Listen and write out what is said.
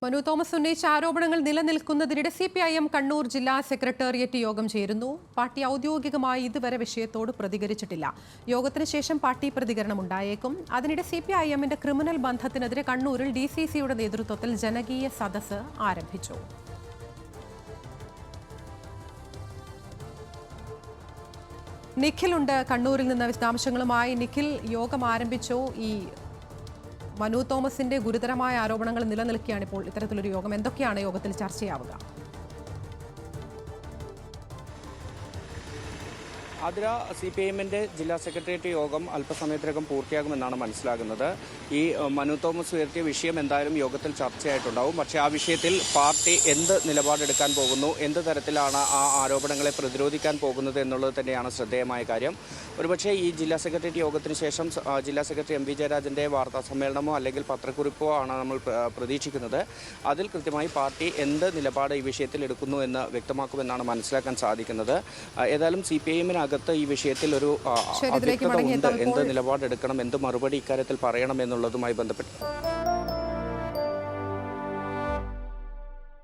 Manu Thomas ഉന്നയിച്ച ആരോപണങ്ങൾ നിലനിൽക്കുന്നതിനിടെ CPIM Kannur ജില്ലാ സെക്രട്ടേറിയറ്റ് യോഗം ചേരുന്നു. പാർട്ടി ഔദ്യോഗികമായി ഇതുവരെ വിഷയത്തോട് പ്രതികരിച്ചിട്ടില്ല. യോഗത്തിന് ശേഷം പാർട്ടി പ്രതികരണമുണ്ടായേക്കും. അതിനിടെ CPIMന്റെ ക്രിമിനൽ ബന്ധത്തിനെതിരെ കണ്ണൂരിൽ DCCയുടെ നേതൃത്വത്തിൽ ജനകീയ സദസ്സ് ആരംഭിച്ചു. നിഖിലുണ്ട് കണ്ണൂരിൽ നിന്ന് വിശദാംശങ്ങളുമായി. നിഖിൽ, യോഗം ആരംഭിച്ചോ? ഈ മനു തോമസിന്റെ ഗുരുതരമായ ആരോപണങ്ങൾ നിലനിൽക്കുകയാണ് ഇപ്പോൾ ഇത്തരത്തിലൊരു യോഗം. എന്തൊക്കെയാണ് യോഗത്തിൽ ചർച്ചയാവുക? ആതിര, CPIMന്റെ ജില്ലാ സെക്രട്ടേറിയറ്റ് യോഗം അല്പസമയത്തിനകം പൂർത്തിയാകുമെന്നാണ് മനസ്സിലാകുന്നത്. ഈ മനു തോമസ് ഉയർത്തിയ വിഷയം എന്തായാലും യോഗത്തിൽ ചർച്ചയായിട്ടുണ്ടാവും. പക്ഷേ ആ വിഷയത്തിൽ പാർട്ടി എന്ത് നിലപാടെടുക്കാൻ പോകുന്നു, എന്ത് തരത്തിലാണ് ആ ആരോപണങ്ങളെ പ്രതിരോധിക്കാൻ പോകുന്നത് എന്നുള്ളത് തന്നെയാണ് ശ്രദ്ധേയമായ കാര്യം. ഒരുപക്ഷേ ഈ ജില്ലാ സെക്രട്ടേറിയറ്റ് യോഗത്തിന് ശേഷം ജില്ലാ സെക്രട്ടറി MV ജയരാജന്റെ വാർത്താ സമ്മേളനമോ അല്ലെങ്കിൽ പത്രക്കുറിപ്പോ ആണ് നമ്മൾ പ്രതീക്ഷിക്കുന്നത്. അതിൽ കൃത്യമായി പാർട്ടി എന്ത് നിലപാട് ഈ വിഷയത്തിൽ എടുക്കുന്നു എന്ന് വ്യക്തമാക്കുമെന്നാണ് മനസ്സിലാക്കാൻ സാധിക്കുന്നത്. ഏതായാലും CPIMനകത്ത് ഈ വിഷയത്തിൽ ഒരു അവ്യക്തത ഉണ്ട്. എന്ത് നിലപാടെടുക്കണം, എന്ത് മറുപടി ഇക്കാര്യത്തിൽ പറയണം എന്നുള്ളതുമായി ബന്ധപ്പെട്ട്